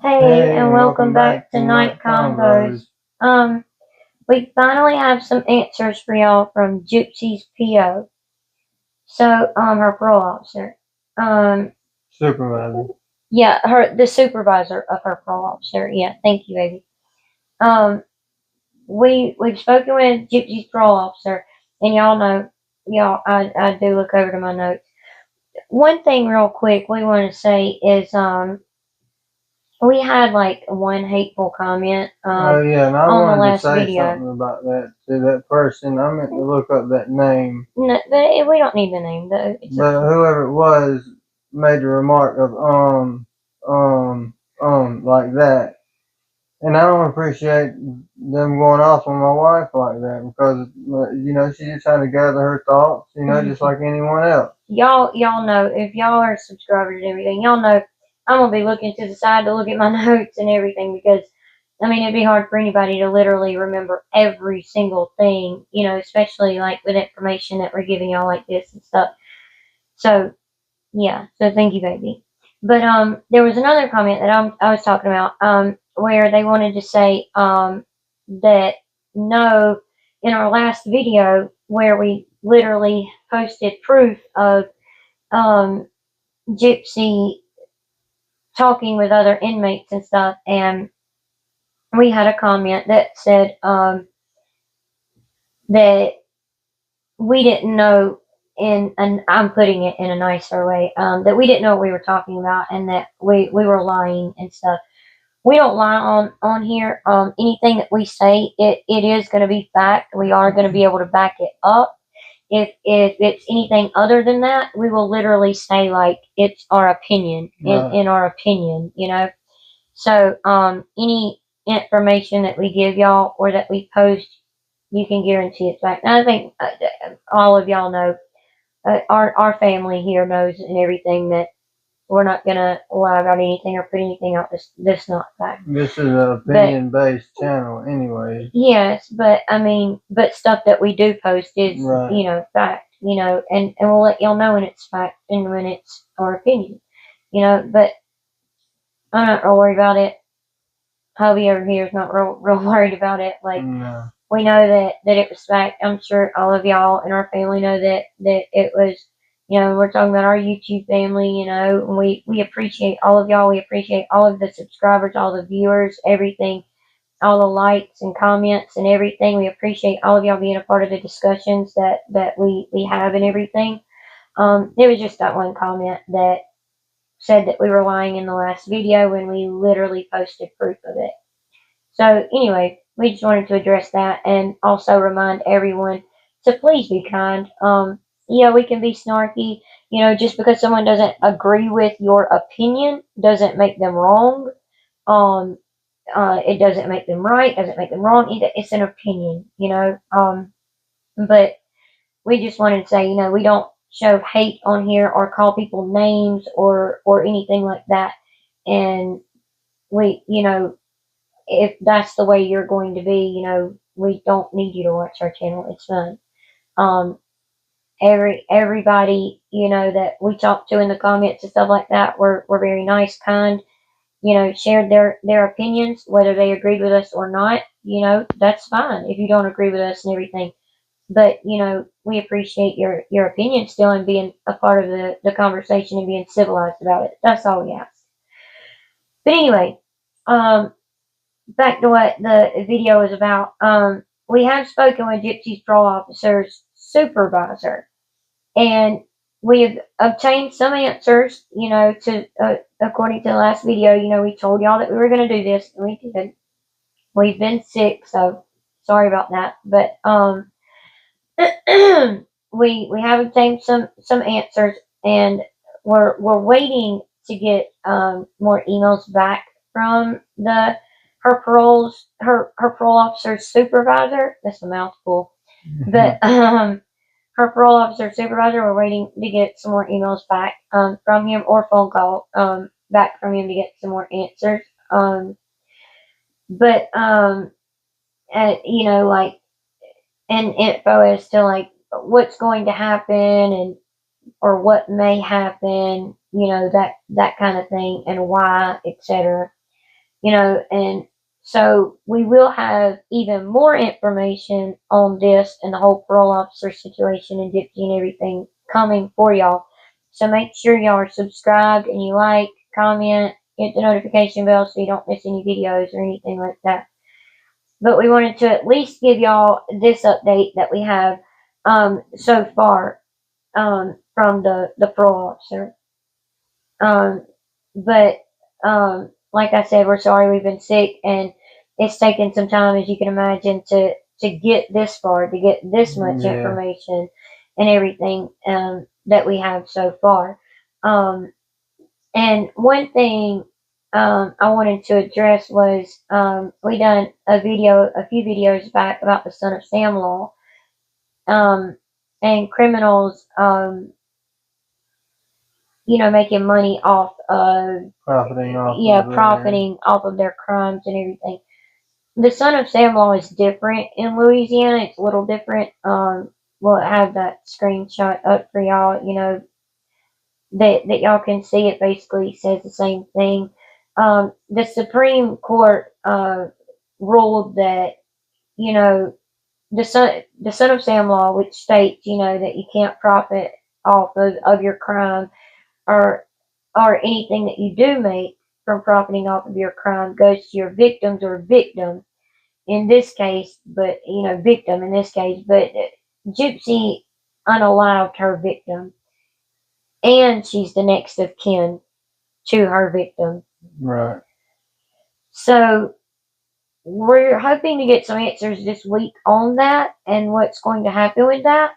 Hey, and welcome back to KnightConvos. We finally have some answers for y'all from GYPSY'S P.O. So, her parole officer. Supervisor. Yeah, the supervisor of her parole officer. Yeah, thank you, baby. Um, we've spoken with GYPSY'S parole officer, and y'all know, I do look over to my notes. One thing real quick we want to say is, we had like one hateful comment Oh yeah, and I on the wanted to last say video. something about that to that person. I meant to look up that name, No, but we don't need the name though. but whoever it was made a remark of like that, and I don't appreciate them going off on my wife like that because she's just trying to gather her thoughts, just like anyone else. Y'all know, if y'all are subscribers and everything, y'all know I'm gonna be looking to the side to look at my notes and everything because I mean it'd be hard for anybody to literally remember every single thing, especially like with information that we're giving y'all like this and stuff. So yeah, so thank you, baby. But there was another comment that I was talking about where they wanted to say that no, in our last video where we literally posted proof of Gypsy talking with other inmates and stuff, and we had a comment that said that we didn't know and I'm putting it in a nicer way, that we didn't know what we were talking about and that we were lying and stuff. We don't lie on here. Anything that we say, it is going to be fact. We are going to be able to back it up. If it's anything other than that, we will literally say like it's our opinion in our opinion, So any information that we give y'all or that we post, you can guarantee it's fact. And I think all of y'all know, our family here knows and everything that we're not gonna lie about anything or put anything out that's not fact. This is an opinion-based channel, anyway. Yes, but I mean, but stuff that we do post is, right. Fact, and we'll let y'all know when it's fact and when it's our opinion, But I'm not real worried about it. Hubby over here is not real worried about it. Like, no. We know that it was fact. I'm sure all of y'all in our family know that it was. We're talking about our YouTube family. And we appreciate all of y'all. We appreciate all of the subscribers, all the viewers, everything, all the likes and comments and everything. We appreciate all of y'all being a part of the discussions that we have and everything. It was just that one comment that said that we were lying in the last video when we literally posted proof of it. So anyway, we just wanted to address that and also remind everyone to please be kind. Yeah, we can be snarky. Just because someone doesn't agree with your opinion doesn't make them wrong. It doesn't make them right, doesn't make them wrong either. It's an opinion, But we just wanted to say, we don't show hate on here or call people names or anything like that. And we, if that's the way you're going to be, we don't need you to watch our channel. It's fun. Um, everybody, that we talk to in the comments and stuff like that, were very nice, kind, shared their opinions, whether they agreed with us or not, that's fine if you don't agree with us and everything. But, we appreciate your opinion still and being a part of the conversation and being civilized about it. That's all we ask. But anyway, back to what the video is about. We have spoken with Gypsy's parole officer's supervisor, and we have obtained some answers, to according to the last video. We told y'all that we were going to do this, and we did. We've been sick, so sorry about that. But we have obtained some answers, and we're waiting to get more emails back from her parole officer's supervisor. That's a mouthful. But her parole officer supervisor, we're waiting to get some more emails back from him or phone call back from him to get some more answers. But like and info as to like what's going to happen and or what may happen, that kind of thing, and why, etc. and so we will have even more information on this and the whole parole officer situation and Gypsy and everything coming for y'all. So make sure y'all are subscribed and you like, comment, hit the notification bell so you don't miss any videos or anything like that. But we wanted to at least give y'all this update that we have so far from the parole officer. But like I said, we're sorry we've been sick, and it's taken some time, as you can imagine, to get this far, to get this much information and everything that we have so far. And one thing I wanted to address was we done a few videos back about the Son of Sam law, and criminals making money off of profiting off of their crimes and everything. The Son of Sam law is different in Louisiana. It's a little different. We'll have that screenshot up for y'all. That y'all can see. It basically says the same thing. The Supreme Court ruled that the Son of Sam law, which states that you can't profit off of your crime, or anything that you do make from profiting off of your crime goes to your victims or victim in this case, but victim in this case, but Gypsy unalived her victim, and she's the next of kin to her victim. Right. So we're hoping to get some answers this week on that and what's going to happen with that.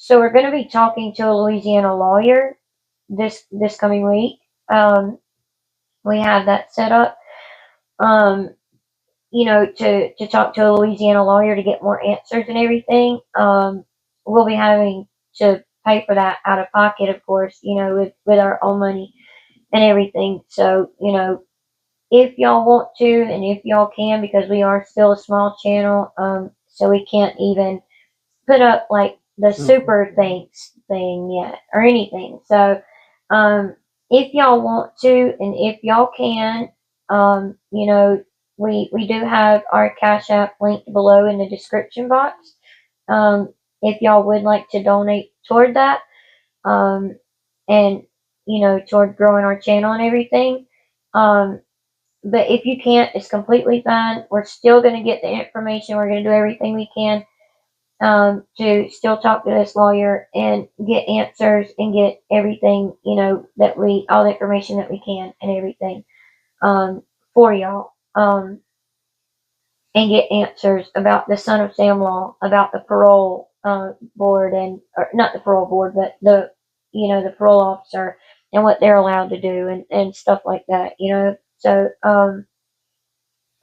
So we're going to be talking to a Louisiana lawyer this coming week. We have that set up. To talk to a Louisiana lawyer to get more answers and everything. We'll be having to pay for that out of pocket, of course, with our own money and everything. So, if y'all want to and if y'all can, because we are still a small channel, so we can't even put up like the super thanks thing yet or anything. So, if y'all want to and if y'all can, we do have our Cash App linked below in the description box. If y'all would like to donate toward that, and toward growing our channel and everything. But if you can't, it's completely fine. We're still going to get the information. We're going to do everything we can to still talk to this lawyer and get answers and get everything, all the information that we can and everything for y'all. And get answers about the Son of Sam law, about the parole board, or not the parole board, but the parole officer and what they're allowed to do and stuff like that, So,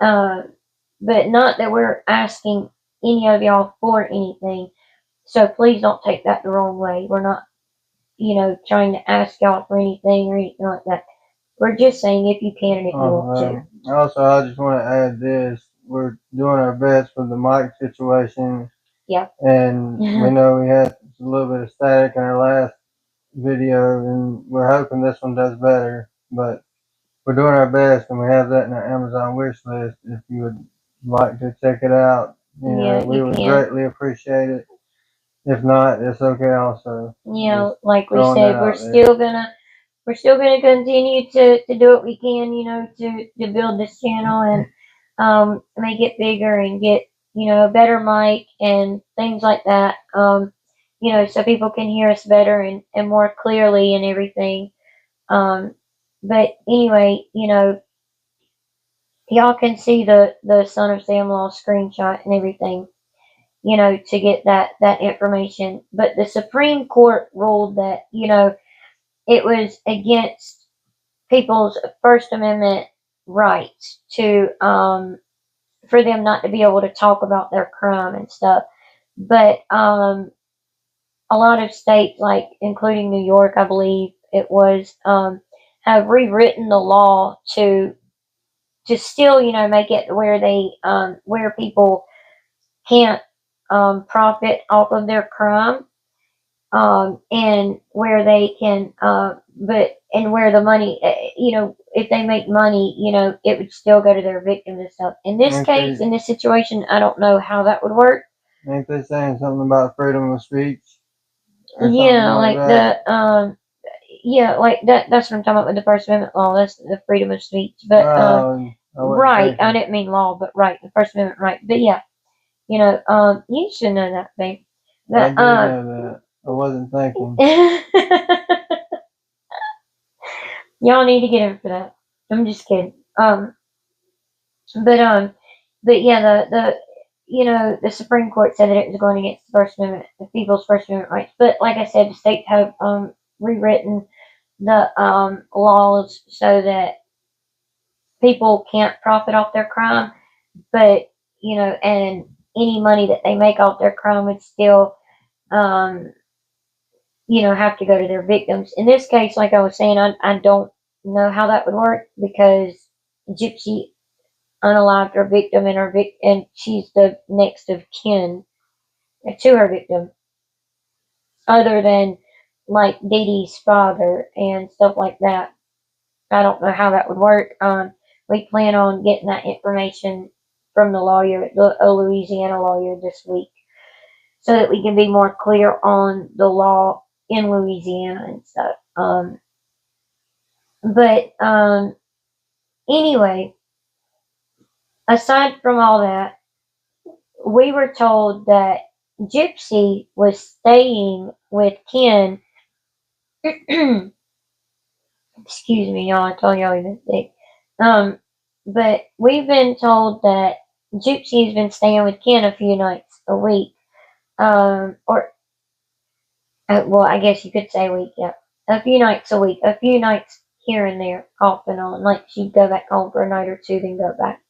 but not that we're asking any of y'all for anything. So please don't take that the wrong way. We're not, trying to ask y'all for anything or anything like that. We're just saying if you can and if you want to. Also, I just want to add this. We're doing our best with the mic situation. Yeah. And we know we had a little bit of static in our last video, and we're hoping this one does better. But we're doing our best, and we have that in our Amazon wish list. If you would like to check it out, we would greatly appreciate it. If not, it's okay also. Like we said, we're still gonna continue to do what we can, to build this channel and make it bigger and get a better mic and things like that. So people can hear us better and more clearly and everything. But anyway, y'all can see the Son of Sam law screenshot and everything, to get that information. But the Supreme Court ruled that, it was against people's First Amendment rights to, for them not to be able to talk about their crime and stuff. But, a lot of states, like including New York, I believe it was, have rewritten the law to still, make it where they, where people can't, profit off of their crime, and where they can, and where the money, if they make money, you know, it would still go to their victims and stuff. In this case, in this situation, I don't know how that would work. Ain't they saying something about freedom of speech? Yeah, like the yeah, like that's what I'm talking about with the First Amendment law. That's the freedom of speech. But right, I didn't mean law, but right, the First Amendment right. But yeah, you know, you should know that, babe. But, I did know that. I wasn't thinking. Y'all need to get in for that. I'm just kidding. But yeah, the you know, the Supreme Court said that it was going against the First Amendment, the people's First Amendment rights. But like I said, the states have rewritten the laws so that people can't profit off their crime, but you know, and any money that they make off their crime would still, um, you know, have to go to their victims. In this case, like I was saying, I don't know how that would work because Gypsy unalived her victim and and she's the next of kin to her victim, other than like Dee Dee's father and stuff like that. I don't know how that would work. We plan on getting that information from the lawyer, a Louisiana lawyer, this week, so that we can be more clear on the law in Louisiana and stuff. But anyway, aside from all that, we were told that Gypsy was staying with Ken. Excuse me, y'all. I told y'all even sick. But we've been told that Gypsy's been staying with Ken a few nights a week. Or well, I guess you could say a week. Yeah, a few nights a week, a few nights here and there, off and on. Like she'd go back home for a night or two, then go back.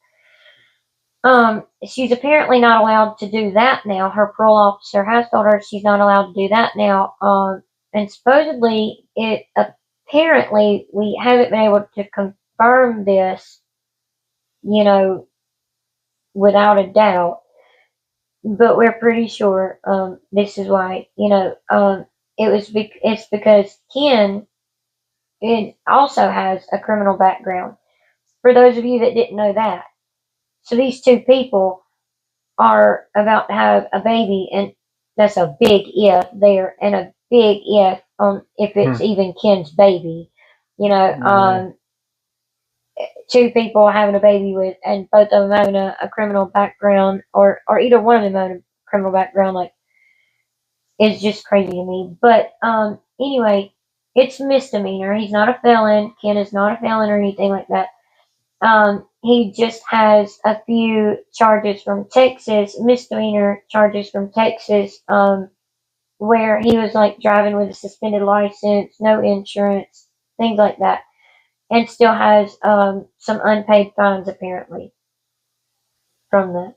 She's apparently not allowed to do that now. Her parole officer has told her she's not allowed to do that now. And supposedly, apparently we haven't been able to confirm this, you know, without a doubt, but we're pretty sure this is why. You know, it's because Ken it also has a criminal background. For those of you that didn't know that, so these two people are about to have a baby, and that's a big if there, and a big if on if it's even Ken's baby. You know, two people having a baby with, and both of them having a criminal background, or either one of them having a criminal background, like it's just crazy to me. But anyway, it's misdemeanor. He's not a felon. Ken is not a felon or anything like that. He just has a few charges from Texas, misdemeanor charges from Texas, where he was like driving with a suspended license, no insurance, things like that, and still has some unpaid fines apparently from that.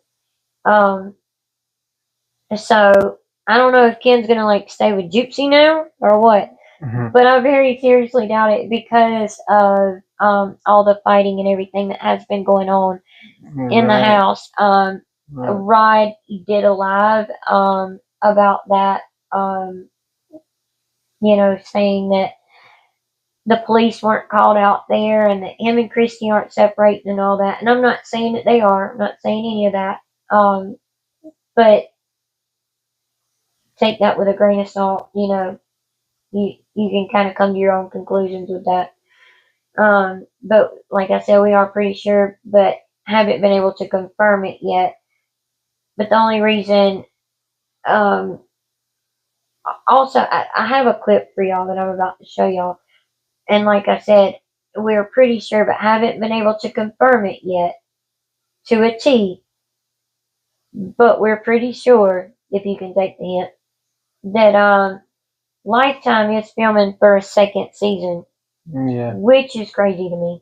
So I don't know if Ken's gonna like stay with Gypsy now or what. But I very seriously doubt it because of all the fighting and everything that has been going on in the house. Rod did a live about that, you know, saying that the police weren't called out there and that him and Christy aren't separating and all that. And I'm not saying that they are. I'm not saying any of that. But take that with a grain of salt. You know, you can kind of come to your own conclusions with that. But like I said, we are pretty sure, but haven't been able to confirm it yet. But the only reason, also, I have a clip for y'all that I'm about to show y'all. And like I said, we're pretty sure, but haven't been able to confirm it yet to a T. But we're pretty sure, if you can take the hint, that Lifetime is filming for a second season. Yeah. Which is crazy to me.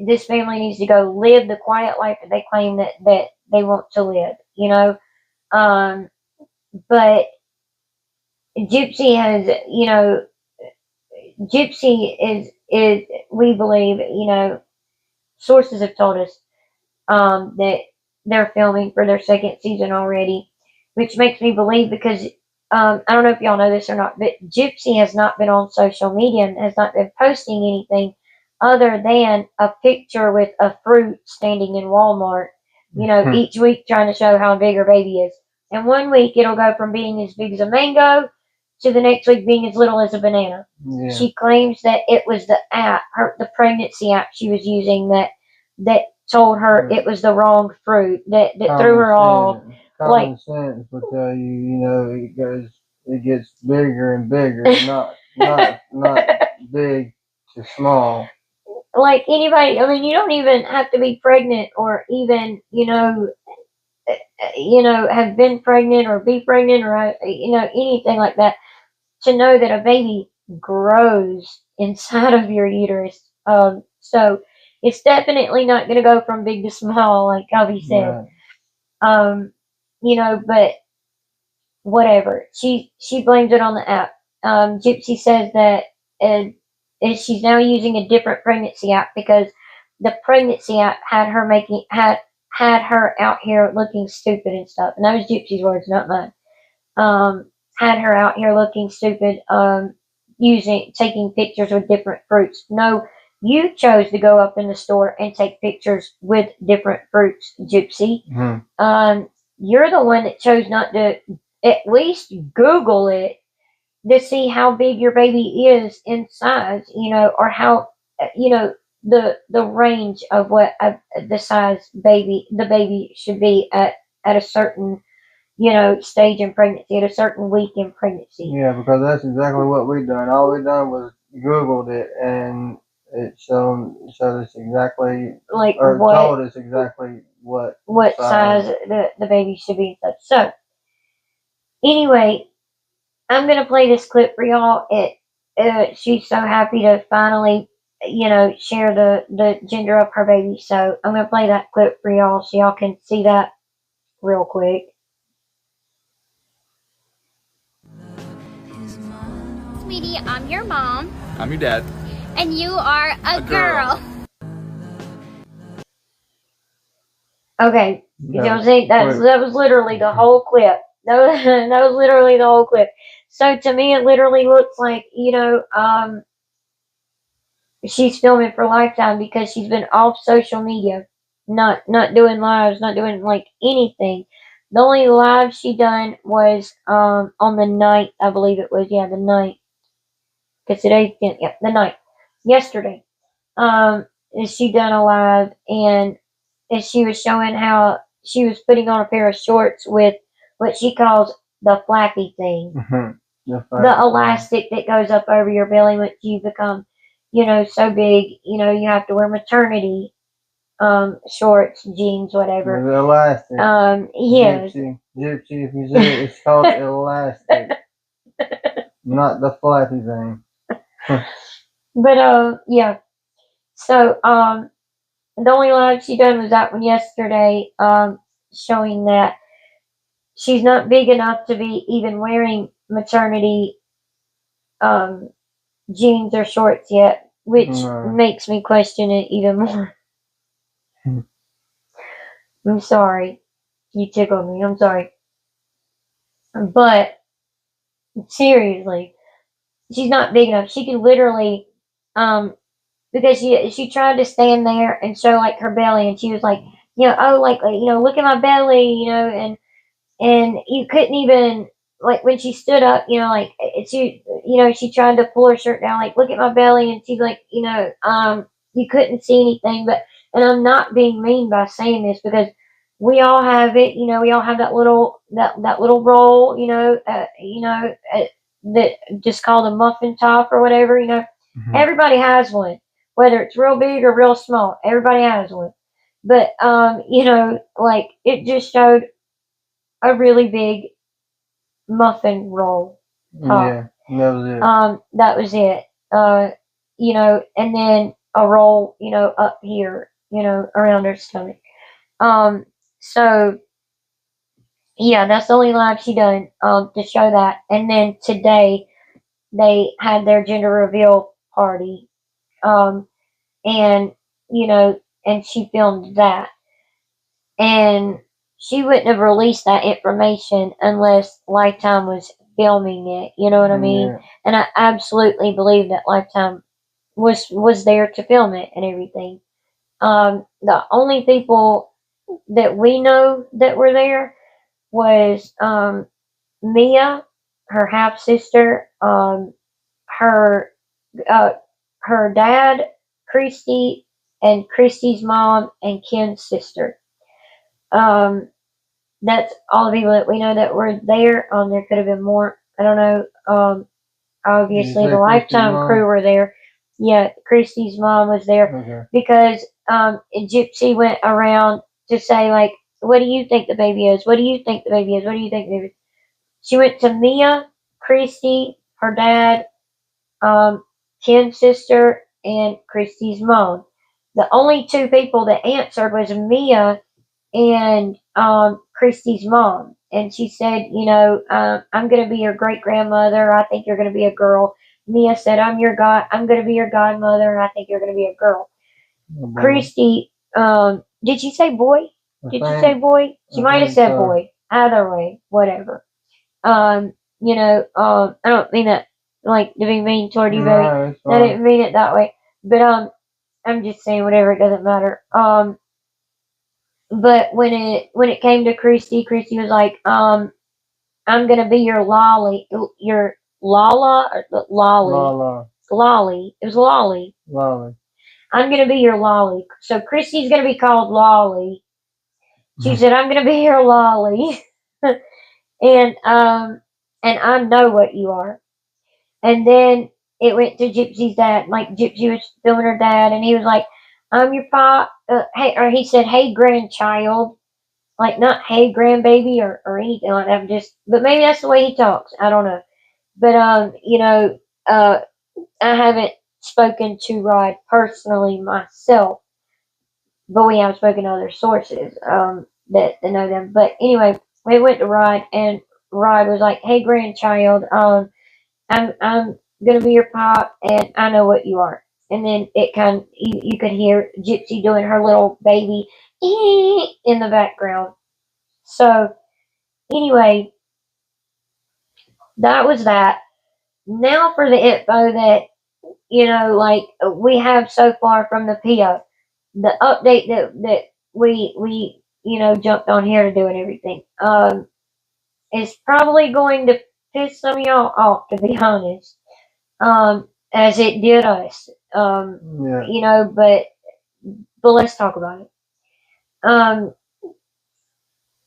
This family needs to go live the quiet life that they claim that they want to live, you know. But Gypsy has, you know, Gypsy is we believe, you know, sources have told us that they're filming for their second season already, which makes me believe because I don't know if y'all know this or not, but Gypsy has not been on social media and has not been posting anything other than a picture with a fruit standing in Walmart, each week trying to show how big her baby is. And one week it'll go from being as big as a mango to the next week being as little as a banana. Yeah. She claims that it was the app, the pregnancy app she was using that told her it was the wrong fruit, that threw her off. Common sense will tell you, it gets bigger and bigger, not big to small. Like anybody, I mean, you don't even have to be pregnant or even, have been pregnant or be pregnant or, anything like that to know that a baby grows inside of your uterus. So it's definitely not going to go from big to small, like Hubby said. Right. But whatever. She blames it on the app. Gypsy says that she's now using a different pregnancy app because the pregnancy app had her had her out here looking stupid and stuff. And that was Gypsy's words, not mine. Had her out here looking stupid, taking pictures with different fruits. No, you chose to go up in the store and take pictures with different fruits, Gypsy. Mm-hmm. You're the one that chose not to at least Google it to see how big your baby is in size, or how, the range of what the size the baby should be at a certain, stage in pregnancy, at a certain week in pregnancy. Yeah, because that's exactly what we done. All we done was Googled it, and it showed us exactly, told us exactly what size the baby should be. So, anyway, I'm gonna play this clip for y'all. She's so happy to finally, share the gender of her baby. So I'm gonna play that clip for y'all so y'all can see that real quick. Sweetie, I'm your mom. I'm your dad. And you are a girl. Okay, you know what I'm saying? That was literally the whole clip. That was literally the whole clip. So to me, it literally looks like, she's filming for Lifetime because she's been off social media, not doing lives, not doing like anything. The only live she done was on the 9th, I believe it was. Yeah, the 9th. Because today's 10th. Yeah, the 9th. Yesterday. She done a live, and she was showing how she was putting on a pair of shorts with what she calls the flappy thing. Mm-hmm. The elastic that goes up over your belly once you become, so big, you have to wear maternity shorts, jeans, whatever. The elastic. Yes. Gypsy, if you see it, it's called elastic. Not the flappy thing. But yeah. So the only live she done was that one yesterday, showing that she's not big enough to be even wearing maternity jeans or shorts yet, which makes me question it even more. I'm sorry. You tickled me. I'm sorry. But seriously, she's not big enough. She can literally, because she tried to stand there and show like her belly, and she was like, look at my belly, and you couldn't even, like, when she stood up, she tried to pull her shirt down, like, look at my belly, and she's like, you couldn't see anything. And I'm not being mean by saying this, because we all have it, we all have that little roll, that just called a muffin top or whatever, Mm-hmm. Everybody has one, whether it's real big or real small, everybody has one. But, like, it just showed a really big muffin roll top. Yeah, that was it. That was it. And then a roll, up here, around her stomach. So yeah, that's the only live she done, to show that. And then today they had their gender reveal party. And, and she filmed that. And she wouldn't have released that information unless Lifetime was filming it. You know what I mean? Yeah. And I absolutely believe that Lifetime was there to film it and everything. The only people that we know that were there was Mia, her half sister, her her dad, Christy, and Christy's mom, and Ken's sister. That's all the people that we know that were there. There could have been more. I don't know. Obviously, the Lifetime crew were there. Yeah, Christy's mom was there because Gypsy went around to say, like, what do you think the baby is? What do you think the baby is? What do you think the baby is? She went to Mia, Christy, her dad, Ken's sister, and Christy's mom. The only two people that answered was Mia and Christy's mom. And she said, I'm going to be your great grandmother. I think you're going to be a girl. Mia said, I'm going to be your godmother. I think you're going to be a girl. Christy, did she say boy? Did she say boy? She might have said boy. Either way, whatever. I don't mean that like to be mean toward you, baby. I didn't mean it that way. But I'm just saying whatever. It doesn't matter. But when it came to Christy was like, I'm gonna be your lolly, your Lala or Lolly. Lolly. It was Lolly. I'm gonna be your Lolly. So Christy's gonna be called Lolly. She said, I'm gonna be your Lolly. and I know what you are. And then it went to Gypsy's dad. Like Gypsy was filming her dad, and he was like, I'm your pop. Or he said, hey, grandchild. Like, not hey, grandbaby or anything like that. But maybe that's the way he talks. I don't know. But, I haven't spoken to Rod personally myself, but we have spoken to other sources, that know them. But anyway, we went to Rod, and Rod was like, hey, grandchild, I'm gonna be your pop, and I know what you are. And then you could hear Gypsy doing her little baby in the background. So anyway, that was that. Now for the info that we have so far from the P.O. The update that we jumped on here to do and everything. Is probably going to piss some of y'all off, to be honest. As it did us. But let's talk about it.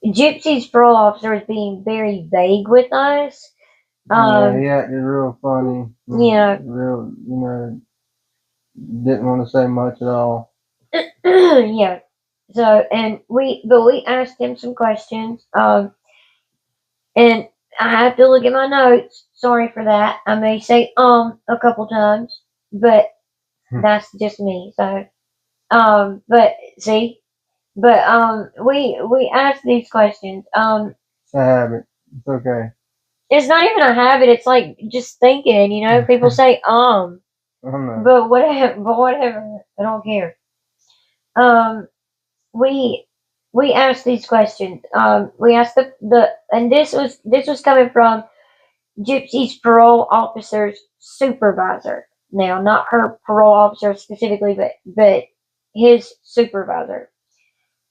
Gypsy's parole officer is being very vague with us. He acted real funny. Yeah. Real, didn't want to say much at all. Yeah. So, we asked him some questions. And I have to look at my notes. Sorry for that. I may say a couple times, but that's just me. So, but see. But we asked these questions. It's a habit. It's okay. It's not even a habit. It's like just thinking. People say but whatever. I don't care. We asked these questions. We asked and this was coming from Gypsy's parole officer's supervisor. Now, not her parole officer specifically, but his supervisor.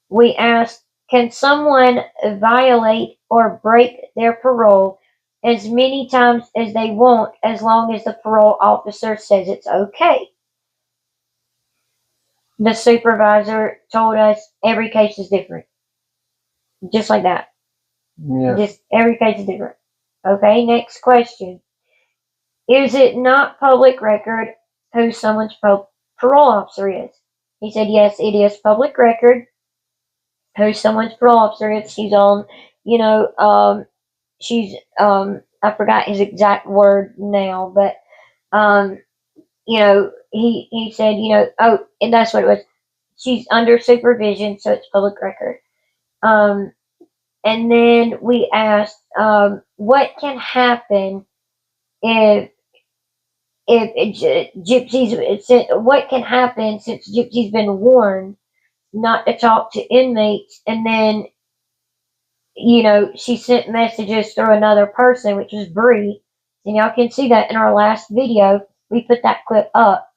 We asked, can someone violate or break their parole as many times as they want as long as the parole officer says it's okay? The supervisor told us every case is different. Just like that. Yeah. Just every case is different. Okay, next question. Is it not public record who someone's parole officer is? He said, yes, it is public record who someone's parole officer is. She's on, I forgot his exact word now, but, he said, and that's what it was. She's under supervision, so it's public record. And then we asked, what can happen if what can happen since Gypsy's been warned not to talk to inmates, and then, she sent messages through another person, which was Bree, and y'all can see that in our last video. We put that clip up.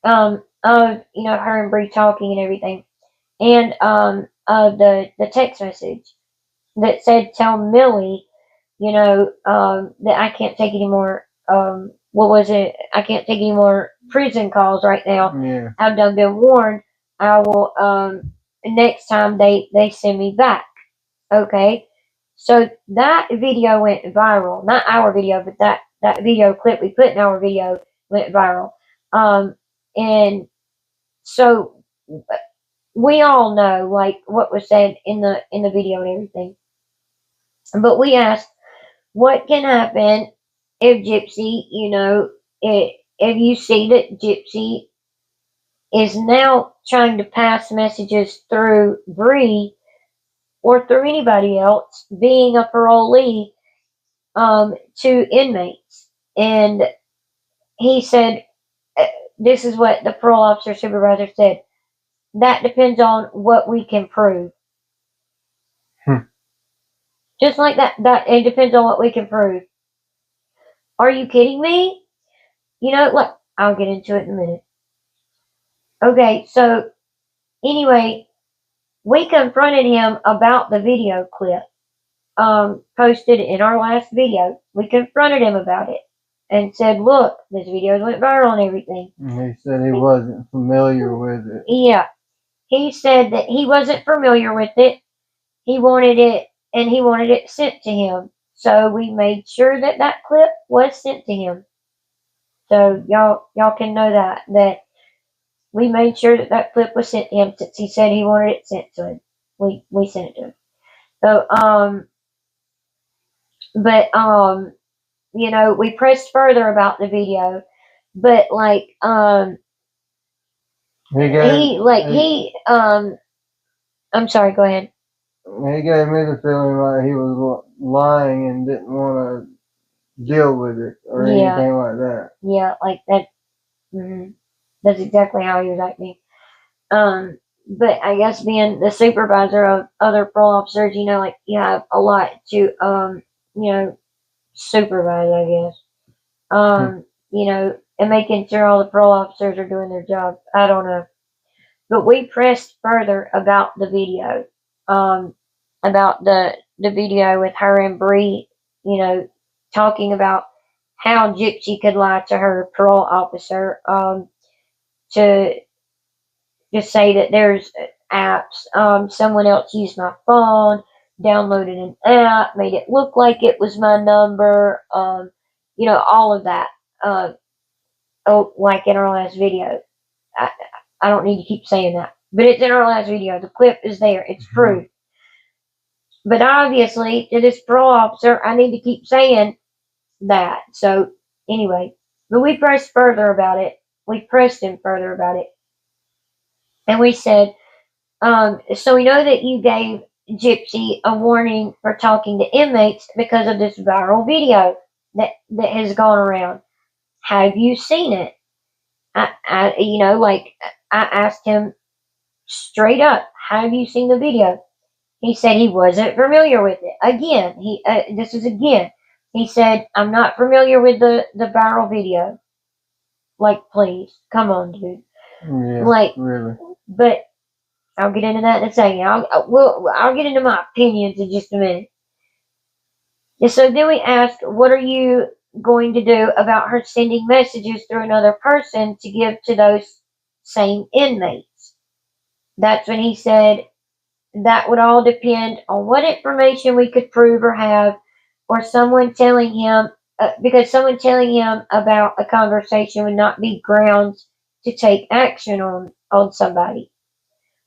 of her and Bree talking and everything, and of the text message that said, "Tell Millie, that I can't take any more. What was it? I can't take any more prison calls right now. Yeah. I've done been warned. I will next time they send me back." Okay, so that video went viral. Not our video, but that video clip we put in our video went viral. And so we all know like what was said in the video and everything. But we asked, what can happen if Gypsy, if you see that Gypsy is now trying to pass messages through Bree or through anybody else, being a parolee, to inmates? And he said, this is what the parole officer supervisor said, that depends on what we can prove. Just like that, it depends on what we can prove. Are you kidding me? Look, I'll get into it in a minute. Okay, so anyway, we confronted him about the video clip posted in our last video. We confronted him about it and said, look, this video went viral and everything. And he said he wasn't familiar with it. Yeah. He said that he wasn't familiar with it. He wanted it, and he wanted it sent to him. So we made sure that clip was sent to him. So y'all can know that we made sure that clip was sent to him since he said he wanted it sent to him. We sent it to him. So but we pressed further about the video, but like I'm sorry, go ahead. He gave me the feeling like he was lying and didn't want to deal with it or anything like that. Yeah, like that. That's exactly how he was acting. But I guess being the supervisor of other parole officers, like you have a lot to supervise, I guess. And making sure all the parole officers are doing their job. I don't know. But we pressed further about the video. About the video with her and Bree, talking about how Gypsy could lie to her parole officer, to just say that there's apps, someone else used my phone, downloaded an app, made it look like it was my number, all of that. Like in our last video. I don't need to keep saying that, but it's in our last video. The clip is there. It's proof. But obviously, to this parole officer, I need to keep saying that. So anyway, but we pressed further about it. We pressed him further about it. And we said, so we know that you gave Gypsy a warning for talking to inmates because of this viral video that has gone around. Have you seen it? I asked him straight up, have you seen the video? He said he wasn't familiar with it. Again, he said, I'm not familiar with the viral video. Like, please, come on, dude. Yeah, like, really. But I'll get into that in a second. I'll get into my opinions in just a minute. And so then we asked, what are you going to do about her sending messages through another person to give to those same inmates? That's when he said that would all depend on what information we could prove or have, or someone telling him, because someone telling him about a conversation would not be grounds to take action on somebody.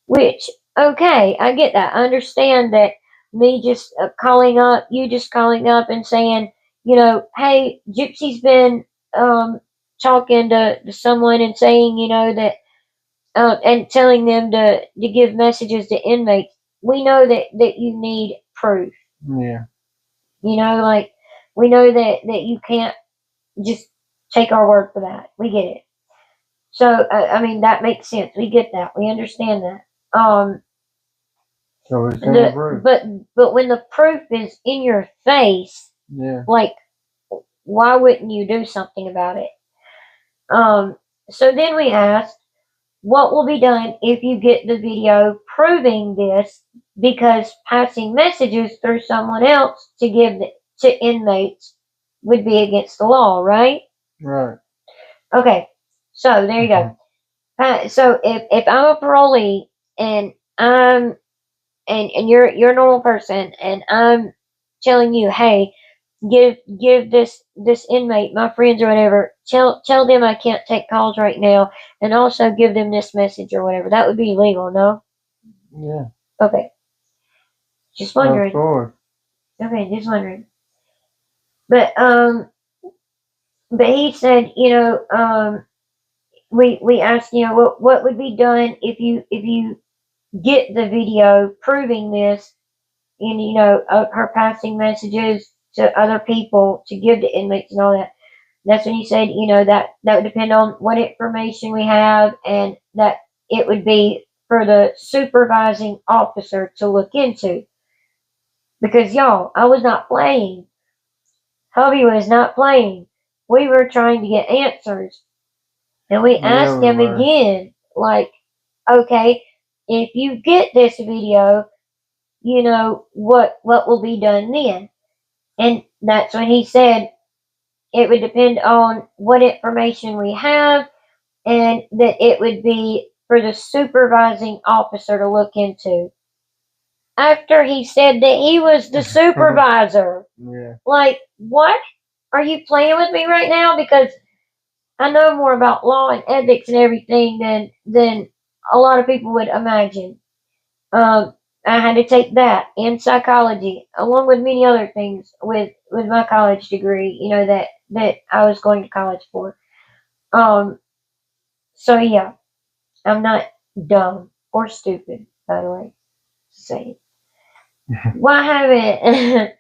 Which, okay, I get that. I understand that me just calling up and saying, hey, Gypsy's been talking to someone and saying, that, and telling them to give messages to inmates. We know that you need proof. Yeah. We know that you can't just take our word for that. We get it. So, that makes sense. We get that. We understand that. So it's proof. But when the proof is in your face, yeah, like, why wouldn't you do something about it? So then we asked, what will be done if you get the video proving this? Because passing messages through someone else to give to inmates would be against the law, right? Right. Okay, so there you go. So if I'm a parolee and I'm and you're a normal person and I'm telling you, hey, give this inmate, my friends or whatever, tell them I can't take calls right now, and also give them this message or whatever. That would be illegal, no? Yeah. Okay, just Of wondering. course. Okay, just wondering. But but he said, we asked, what would be done if you get the video proving this, and her passing messages to other people to give to inmates and all that. That's when he said, that would depend on what information we have, and that it would be for the supervising officer to look into. Because y'all, I was not playing. Hubby was not playing. We were trying to get answers. And we Yeah, asked we him were. again, like, okay, if you get this video, what will be done then? And that's when he said it would depend on what information we have, and that it would be for the supervising officer to look into. After he said that he was the supervisor. Yeah. Like, what? Are you playing with me right now? Because I know more about law and ethics and everything than a lot of people would imagine. I had to take that and psychology, along with many other things with my college degree. That I was going to college for. Um, so yeah, I'm not dumb or stupid, by the way. Say why haven't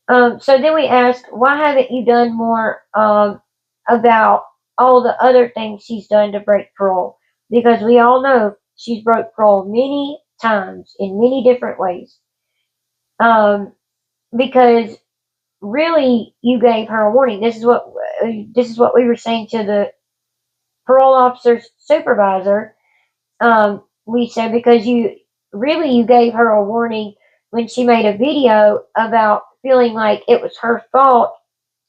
so then we asked, why haven't you done more about all the other things she's done to break parole? Because we all know she's broke parole many times in many different ways. Because really you gave her a warning. This is what we were saying to the parole officer's supervisor. We said because you gave her a warning when she made a video about feeling like it was her fault,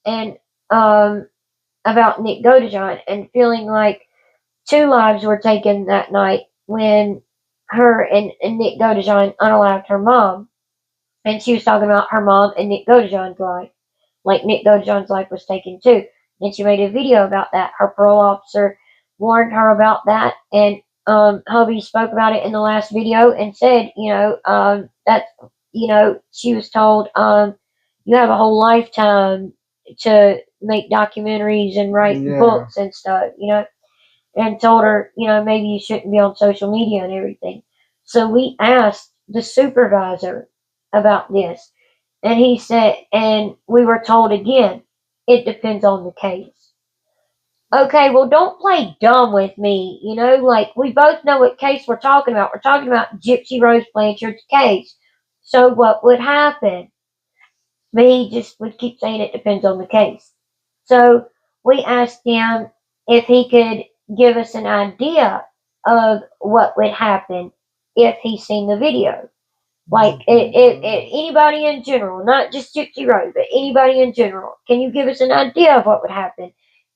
and about Nick Godejohn, and feeling like two lives were taken that night when her and Nick Godejohn unalived her mom. And she was talking about her mom and Nick Godejohn's life. Like Nick Godejohn's life was taken too. And she made a video about that. Her parole officer warned her about that, and Hubby spoke about it in the last video and said, that she was told, you have a whole lifetime to make documentaries and write Yeah. books and stuff, and told her, maybe you shouldn't be on social media and everything. So we asked the supervisor about this, and he said, and we were told again, it depends on the case. Okay, well, don't play dumb with me. Like, we both know what case we're talking about. We're talking about Gypsy Rose Blanchard's case. So what would happen? But he just would keep saying it depends on the case. So we asked him if he could give us an idea of what would happen if he's seen the video. Like, anybody in general, not just Gypsy Rose, but anybody in general. Can you give us an idea of what would happen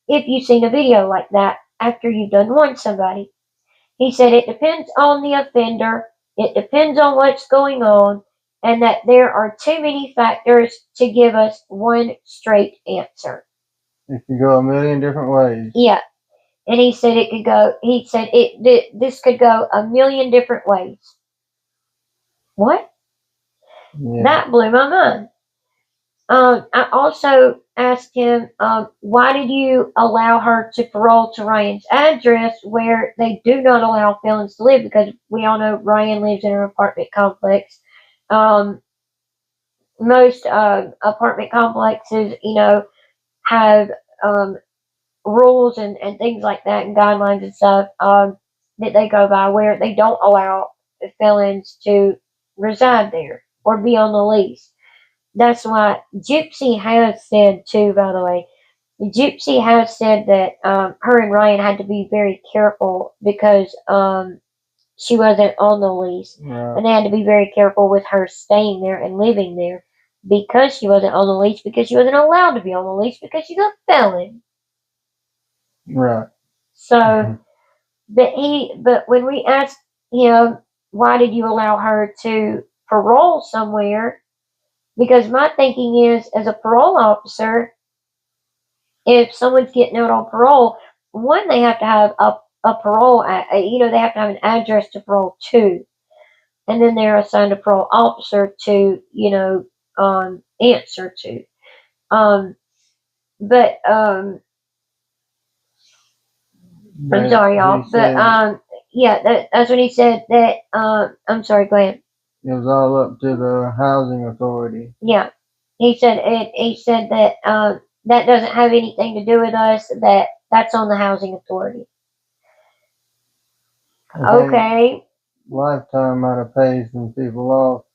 if you've seen a video like that after you've done warn somebody? He said it depends on the offender, it depends on what's going on, and that there are too many factors to give us one straight answer. It could go a million different ways. Yeah. And he said this could go a million different ways. What? Yeah. That blew my mind. I also asked him, why did you allow her to parole to Ryan's address where they do not allow felons to live? Because we all know Ryan lives in an apartment complex. Most apartment complexes, have rules and things like that, and guidelines and stuff that they go by, where they don't allow felons to reside there or be on the lease. That's why Gypsy has said too, by the way, Gypsy has said that her and Ryan had to be very careful because she wasn't on the lease, Right. and they had to be very careful with her staying there and living there because she wasn't on the lease, because she wasn't allowed to be on the lease because she's a felon. Right. So, but when we asked him, why did you allow her to parole somewhere? Because my thinking is, as a parole officer, if someone's getting out on parole, one, they have to have a parole, they have to have an address to parole to, and then they're assigned a parole officer to, answer to. Um, but I'm sorry, y'all. But yeah, that's when he said that. I'm sorry. Go ahead. It was all up to the housing authority. Yeah, he said it. He said that that doesn't have anything to do with us. That's on the housing authority. Okay. Lifetime might have paid some people off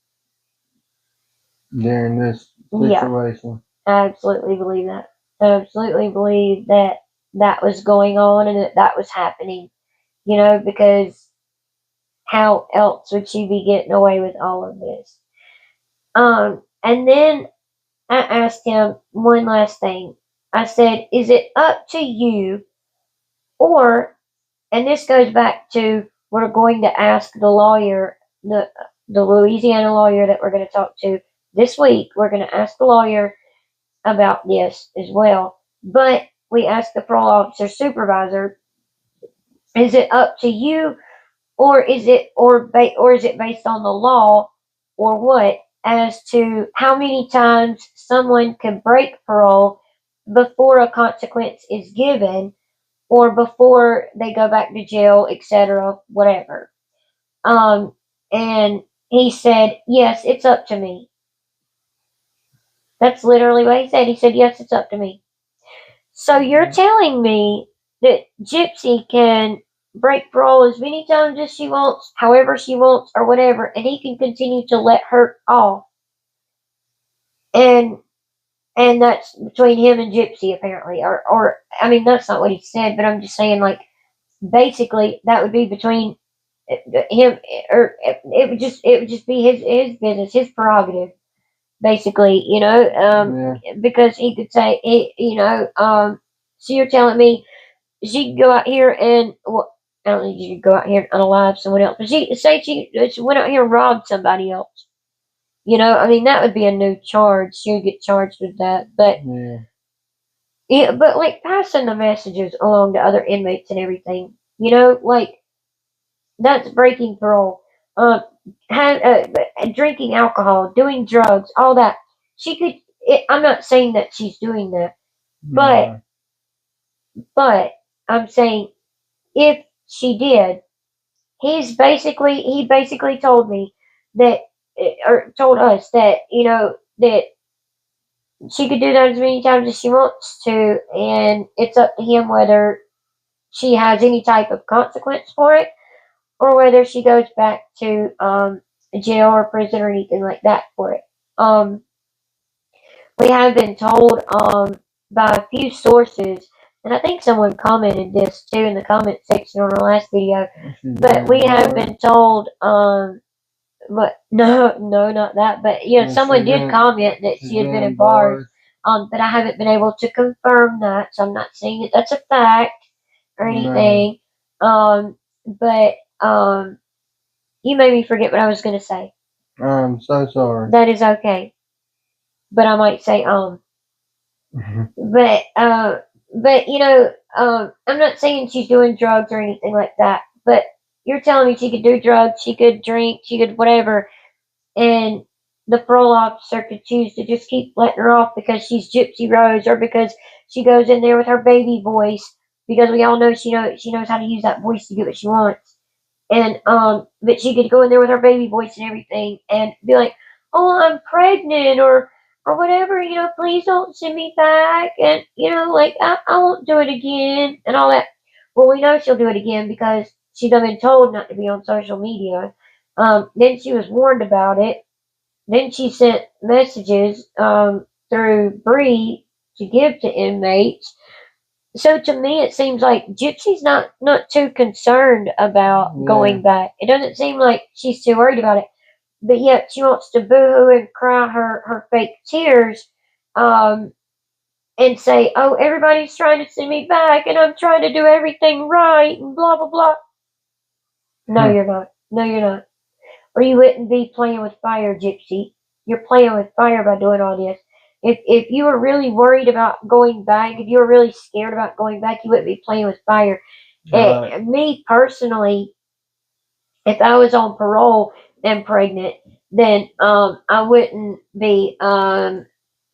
during this situation. Yeah, I absolutely believe that. I absolutely believe that that was going on and that was happening. Because how else would she be getting away with all of this? And then I asked him one last thing. I said, is it up to you, or, and this goes back to, we're going to ask the lawyer, the Louisiana lawyer that we're going to talk to this week, we're going to ask the lawyer about this as well. But we asked the parole officer supervisor, is it up to you, or is it based on the law, or what, as to how many times someone can break parole before a consequence is given, or before they go back to jail, etc., whatever. And he said, yes, it's up to me. That's literally what he said. He said, yes, it's up to me. So you're telling me that Gypsy can break parole as many times as she wants, however she wants, or whatever, and he can continue to let her off. And that's between him and Gypsy, apparently. Or I mean, that's not what he said, but I'm just saying, like, basically that would be between him, or it would just be his business, his prerogative, basically, because he could say, so you're telling me she could go out here and, well, I don't think she could go out here and unalive someone else, but she went out here and robbed somebody else. I mean, that would be a new charge. She would get charged with that. But yeah, but like passing the messages along to other inmates and everything, like, that's breaking parole. Drinking alcohol, doing drugs, all that. She could. I'm not saying that she's doing that, but I'm saying, if she did, he basically told me that, or told us that, that she could do that as many times as she wants to, and it's up to him whether she has any type of consequence for it, or whether she goes back to jail or prison or anything like that for it. We have been told by a few sources, and I think someone commented this too in the comment section on our last video, but we have been told, but no, not that, but someone did comment that she had been in bars, but I haven't been able to confirm that, so I'm not saying that that's a fact or anything. But you made me forget what I was going to say. I'm so sorry. That is okay. But I might say, but I'm not saying she's doing drugs or anything like that, but you're telling me she could do drugs, she could drink, she could whatever, and the parole officer could choose to just keep letting her off because she's Gypsy Rose, or because she goes in there with her baby voice, because we all know she knows how to use that voice to get what she wants. And but she could go in there with her baby voice and everything and be like, "Oh, I'm pregnant," or whatever, please don't send me back, and like, I won't do it again and all that. Well, we know she'll do it again because she's been told not to be on social media. Then she was warned about it. Then she sent messages through Bree to give to inmates. So to me, it seems like Gypsy's not too concerned about going back. It doesn't seem like she's too worried about it, but yet she wants to boo-hoo and cry her fake tears, and say, "Oh, everybody's trying to send me back, and I'm trying to do everything right, and blah blah blah." No, you're not. No, you're not. Or you wouldn't be playing with fire, Gypsy. You're playing with fire by doing all this. If you were really worried about going back, if you were really scared about going back, you wouldn't be playing with fire. Me personally, if I was on parole and pregnant, then I wouldn't be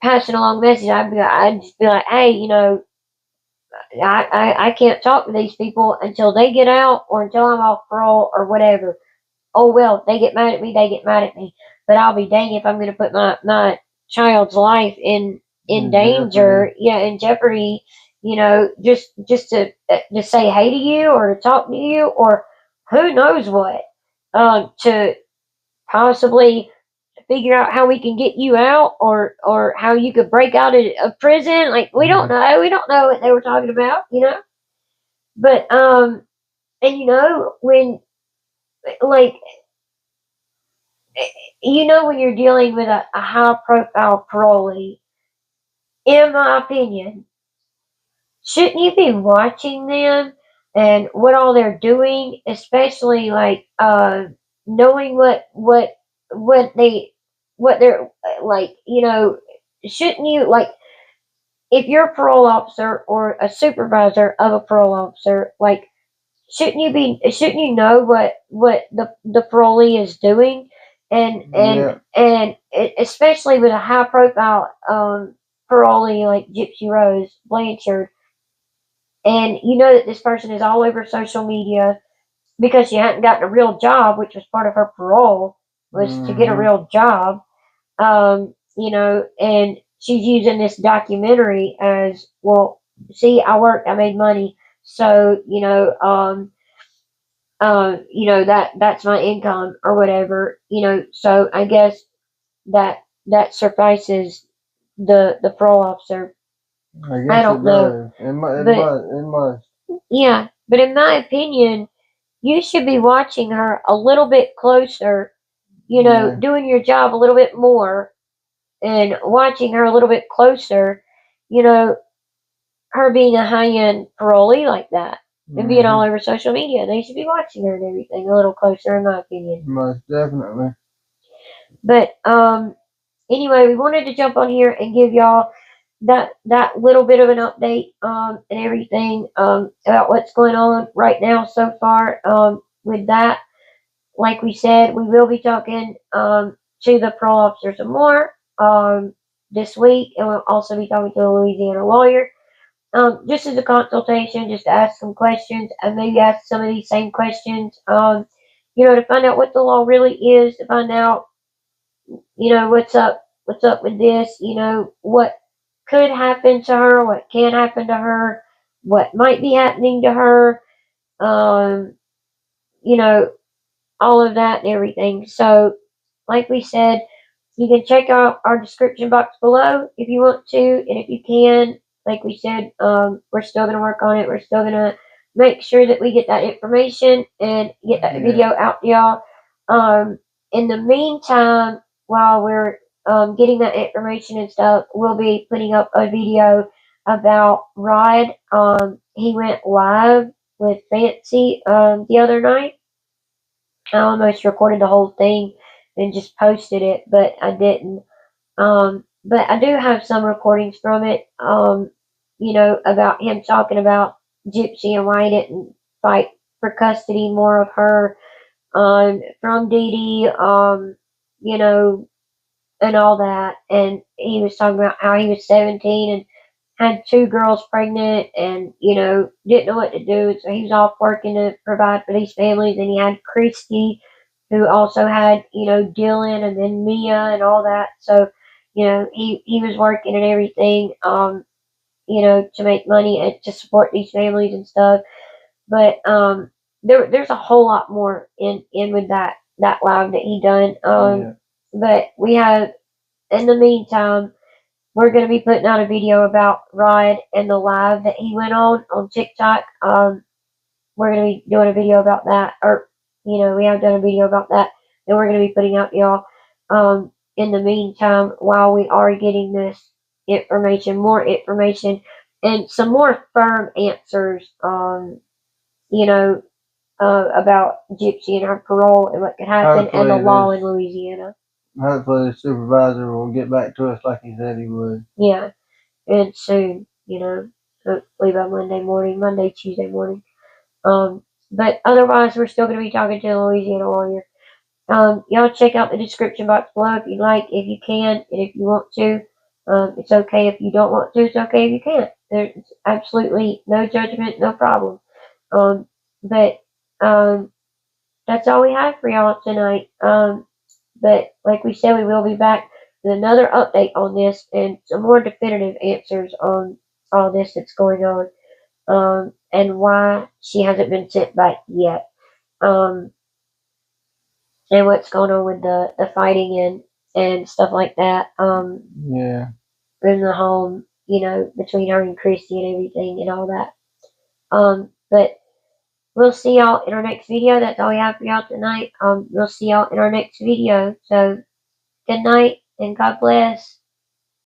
passing along messages. I'd just be like, hey, I can't talk to these people until they get out or until I'm off parole or whatever. Oh well, they get mad at me, they get mad at me. But I'll be dang if I'm going to put my child's life in danger, in jeopardy. Just to say hey to you or to talk to you or who knows what, to possibly figure out how we can get you out or how you could break out of prison. Like we don't know, what they were talking about, But and when like when you're dealing with a high profile parolee, in my opinion, shouldn't you be watching them and what all they're doing, especially like knowing what they're like, shouldn't you like if you're a parole officer or a supervisor of a parole officer, like shouldn't you know what the parolee is doing, and especially with a high profile parolee like Gypsy Rose Blanchard, and you know that this person is all over social media because she hadn't gotten a real job, which was part of her parole was to get a real job, and she's using this documentary as well. See, I worked, I made money, so that's my income or whatever, so I guess that suffices the parole officer. I don't know. It must. Yeah, but in my opinion, you should be watching her a little bit closer, doing your job a little bit more and watching her a little bit closer, you know, her being a high end parolee like that and being all over social media. They should be watching her and everything a little closer, in my opinion. Most definitely. But anyway, we wanted to jump on here and give y'all that little bit of an update and everything about what's going on right now so far. With that, like we said, we will be talking to the parole officer some more this week, and we'll also be talking to a Louisiana lawyer. Just as a consultation, just to ask some questions and maybe ask some of these same questions, to find out what the law really is, to find out, what's up with this, what could happen to her, what can happen to her, what might be happening to her, um, you know, all of that and everything. So, like we said, you can check out our description box below if you want to, and if you can, like we said, we're still going to work on it. We're still going to make sure that we get that information and get that video out to y'all. In the meantime, while we're getting that information and stuff, we'll be putting up a video about Rod. He went live with Fancy the other night. I almost recorded the whole thing and just posted it, but I didn't. But I do have some recordings from it, about him talking about Gypsy and why he didn't fight for custody more of her, from Dee Dee, and all that. And he was talking about how he was 17 and had two girls pregnant and, didn't know what to do. So he was off working to provide for these families. And he had Christy, who also had, Dylan and then Mia and all that. So, he was working and everything, to make money and to support these families and stuff. But there's a whole lot more in with that live that he done. But we have, in the meantime, we're going to be putting out a video about Rod and the live that he went on TikTok. We're going to be doing a video about that, or, we have done a video about that, and we're going to be putting out, y'all. In the meantime, while we are getting this more information, and some more firm answers, about Gypsy and her parole and what could happen, and the law in Louisiana. Hopefully the supervisor will get back to us like he said he would. Yeah, and soon, hopefully by Monday, Tuesday morning. But otherwise, we're still going to be talking to the Louisiana lawyer. Y'all check out the description box below if you like, if you can, and if you want to. It's okay if you don't want to. It's okay if you can't. There's absolutely no judgment, no problem. But that's all we have for y'all tonight. But like we said, we will be back with another update on this and some more definitive answers on all this that's going on, and why she hasn't been sent back yet. And what's going on with the fighting and stuff like that. Yeah. In the home, between her and Christy and everything and all that. But we'll see y'all in our next video. That's all we have for y'all tonight. We'll see y'all in our next video. So good night and God bless.